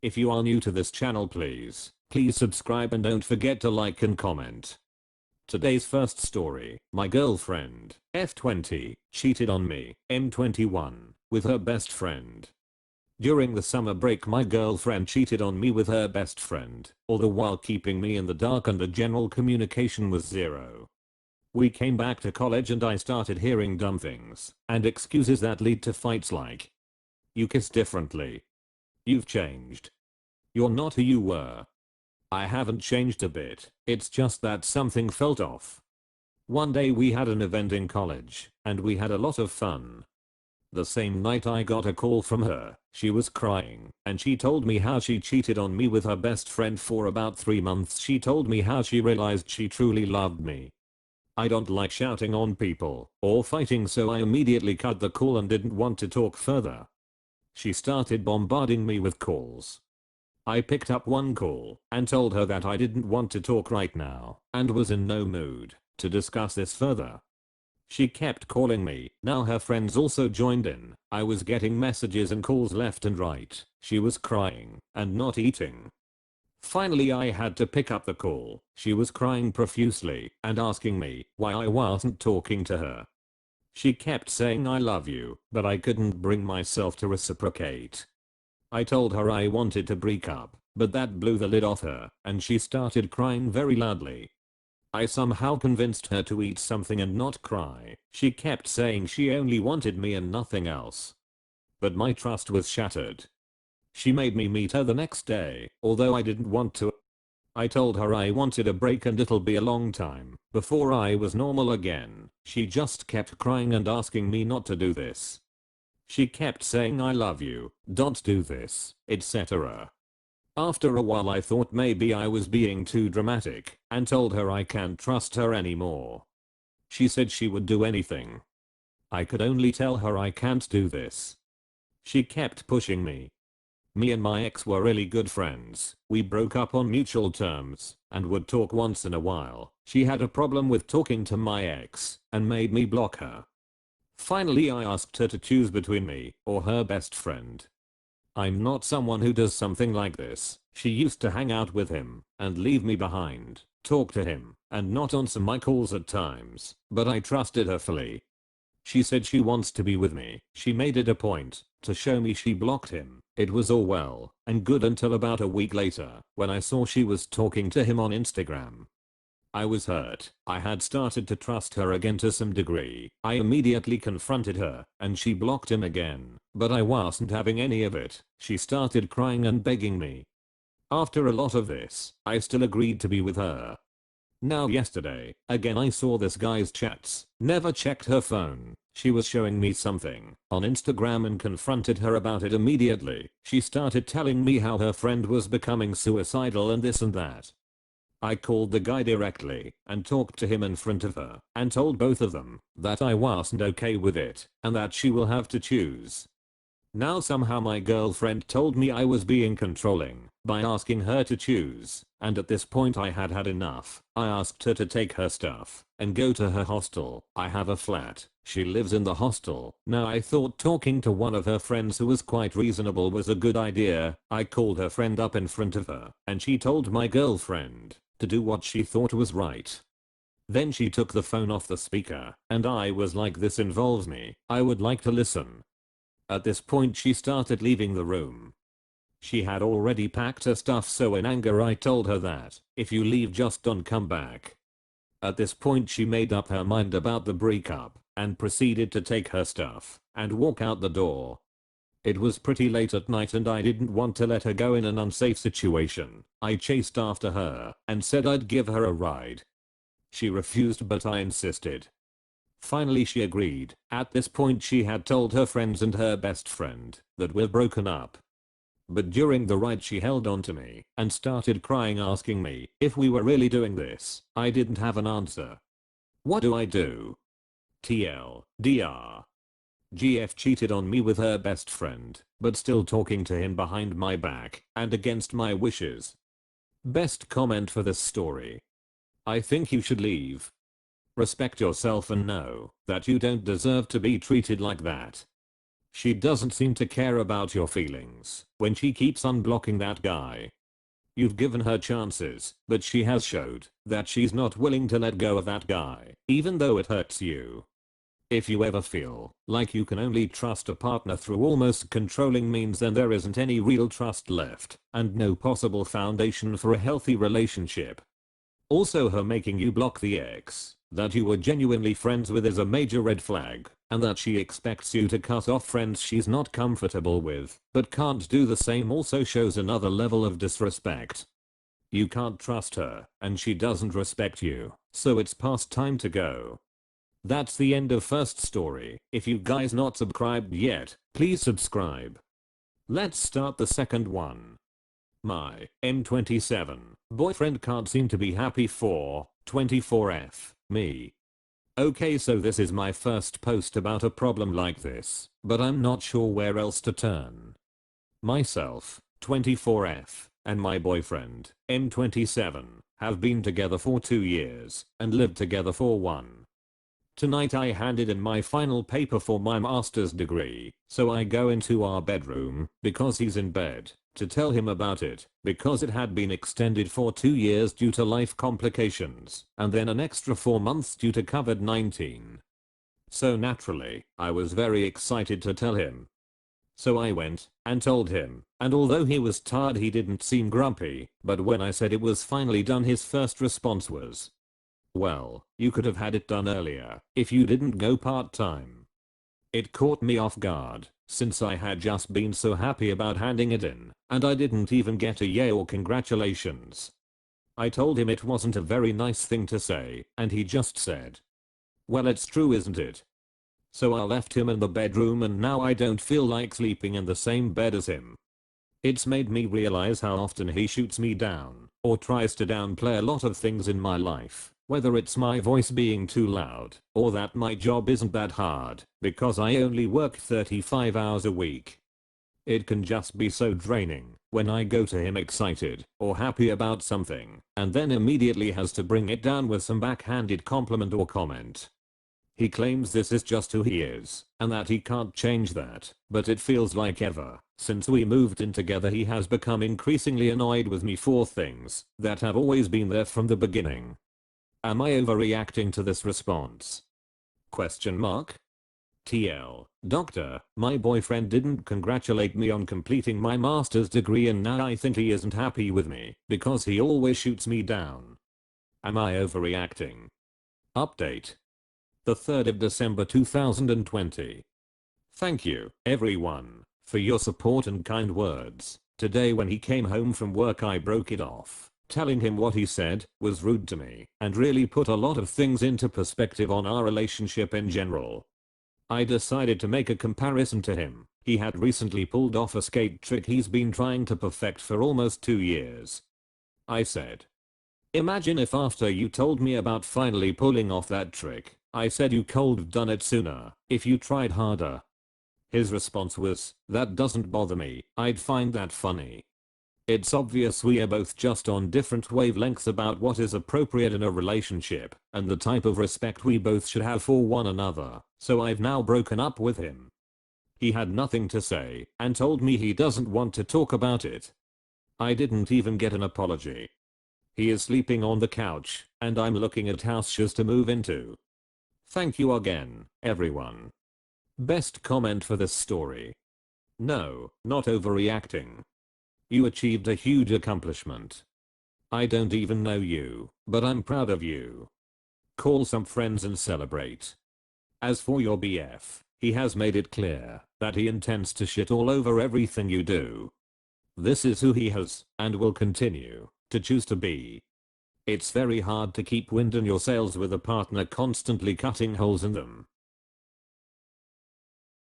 If you are new to this channel, please subscribe and don't forget to like and comment. Today's first story: my girlfriend, F20, cheated on me, M21, with her best friend. During the summer break, my girlfriend cheated on me with her best friend, all the while keeping me in the dark and the general communication was zero. We came back to college and I started hearing dumb things and excuses that lead to fights like, "You kiss differently. You've changed. You're not who you were." I haven't changed a bit, it's just that something felt off. One day we had an event in college, and we had a lot of fun. The same night I got a call from her. She was crying, and she told me how she cheated on me with her best friend for about 3 months. She told me how she realized she truly loved me. I don't like shouting on people or fighting, so I immediately cut the call and didn't want to talk further. She started bombarding me with calls. I picked up one call and told her that I didn't want to talk right now and was in no mood to discuss this further. She kept calling me. Now her friends also joined in. I was getting messages and calls left and right. She was crying and not eating. Finally I had to pick up the call. She was crying profusely and asking me why I wasn't talking to her. She kept saying "I love you," but I couldn't bring myself to reciprocate. I told her I wanted to break up, but that blew the lid off her and she started crying very loudly. I somehow convinced her to eat something and not cry. She kept saying she only wanted me and nothing else. But my trust was shattered. She made me meet her the next day, although I didn't want to. I told her I wanted a break and it'll be a long time before I was normal again. She just kept crying and asking me not to do this. She kept saying "I love you, don't do this," etc. After a while I thought maybe I was being too dramatic and told her I can't trust her anymore. She said she would do anything. I could only tell her I can't do this. She kept pushing me. Me and my ex were really good friends. We broke up on mutual terms and would talk once in a while. She had a problem with talking to my ex and made me block her. Finally I asked her to choose between me or her best friend. I'm not someone who does something like this. She used to hang out with him and leave me behind, talk to him, and not answer my calls at times, but I trusted her fully. She said she wants to be with me. She made it a point to show me she blocked him. It was all well and good until about a week later when I saw she was talking to him on Instagram. I was hurt. I had started to trust her again to some degree. I immediately confronted her and she blocked him again, but I wasn't having any of it. She started crying and begging me. After a lot of this, I still agreed to be with her. Now yesterday, again I saw this guy's chats. Never checked her phone. She was showing me something on Instagram and confronted her about it immediately. She started telling me how her friend was becoming suicidal and this and that. I called the guy directly and talked to him in front of her and told both of them that I wasn't okay with it and that she will have to choose. Now somehow my girlfriend told me I was being controlling by asking her to choose, and at this point I had had enough. I asked her to take her stuff and go to her hostel. I have a flat. She lives in the hostel. Now I thought talking to one of her friends who was quite reasonable was a good idea. I called her friend up in front of her and she told my girlfriend to do what she thought was right. Then she took the phone off the speaker and I was like, this involves me. I would like to listen. At this point she started leaving the room. She had already packed her stuff, so in anger I told her that if you leave just don't come back. At this point she made up her mind about the breakup and proceeded to take her stuff and walk out the door. It was pretty late at night and I didn't want to let her go in an unsafe situation. I chased after her and said I'd give her a ride. She refused, but I insisted. Finally she agreed. At this point she had told her friends and her best friend that we're broken up. But during the ride she held on to me and started crying, asking me if we were really doing this. I didn't have an answer. What do I do? TLDR. GF cheated on me with her best friend, but still talking to him behind my back and against my wishes. Best comment for this story: I think you should leave. Respect yourself and know that you don't deserve to be treated like that. She doesn't seem to care about your feelings when she keeps unblocking that guy. You've given her chances, but she has showed that she's not willing to let go of that guy, even though it hurts you. If you ever feel like you can only trust a partner through almost controlling means, then there isn't any real trust left and no possible foundation for a healthy relationship. Also, her making you block the ex that you were genuinely friends with is a major red flag, and that she expects you to cut off friends she's not comfortable with but can't do the same also shows another level of disrespect. You can't trust her and she doesn't respect you, so it's past time to go. That's the end of first story. If you guys not subscribed yet, please subscribe. Let's start the second one. My M27 boyfriend can't seem to be happy for 24F me. Okay, so this is my first post about a problem like this, but I'm not sure where else to turn. Myself, 24F, and my boyfriend, M27, have been together for 2 years and lived together for 1. Tonight I handed in my final paper for my master's degree, so I go into our bedroom, because he's in bed, to tell him about it, because it had been extended for 2 years due to life complications, and then an extra 4 months due to COVID-19. So naturally, I was very excited to tell him. So I went and told him, and although he was tired he didn't seem grumpy, but when I said it was finally done his first response was, "Well, you could have had it done earlier if you didn't go part-time." It caught me off guard, since I had just been so happy about handing it in, and I didn't even get a yay or congratulations. I told him it wasn't a very nice thing to say, and he just said, "Well, it's true, isn't it?" So I left him in the bedroom, and now I don't feel like sleeping in the same bed as him. It's made me realize how often he shoots me down, or tries to downplay a lot of things in my life. Whether it's my voice being too loud, or that my job isn't that hard, because I only work 35 hours a week. It can just be so draining when I go to him excited or happy about something, and then immediately has to bring it down with some backhanded compliment or comment. He claims this is just who he is, and that he can't change that, but it feels like ever since we moved in together he has become increasingly annoyed with me for things that have always been there from the beginning. Am I overreacting to this response? Question mark. TL, doctor, my boyfriend didn't congratulate me on completing my master's degree, and now I think he isn't happy with me because he always shoots me down. Am I overreacting? Update. The 3rd of December 2020. Thank you, everyone, for your support and kind words. Today when he came home from work I broke it off. Telling him what he said was rude to me and really put a lot of things into perspective on our relationship in general. I decided to make a comparison to him. He had recently pulled off a skate trick he's been trying to perfect for almost 2 years. I said, "Imagine if after you told me about finally pulling off that trick, I said you could have done it sooner if you tried harder." His response was, "That doesn't bother me, I'd find that funny." It's obvious we are both just on different wavelengths about what is appropriate in a relationship and the type of respect we both should have for one another, so I've now broken up with him. He had nothing to say and told me he doesn't want to talk about it. I didn't even get an apology. He is sleeping on the couch and I'm looking at houses to move into. Thank you again, everyone. Best comment for this story. No, not overreacting. You achieved a huge accomplishment. I don't even know you, but I'm proud of you. Call some friends and celebrate. As for your BF, he has made it clear that he intends to shit all over everything you do. This is who he has, and will continue, to choose to be. It's very hard to keep wind in your sails with a partner constantly cutting holes in them,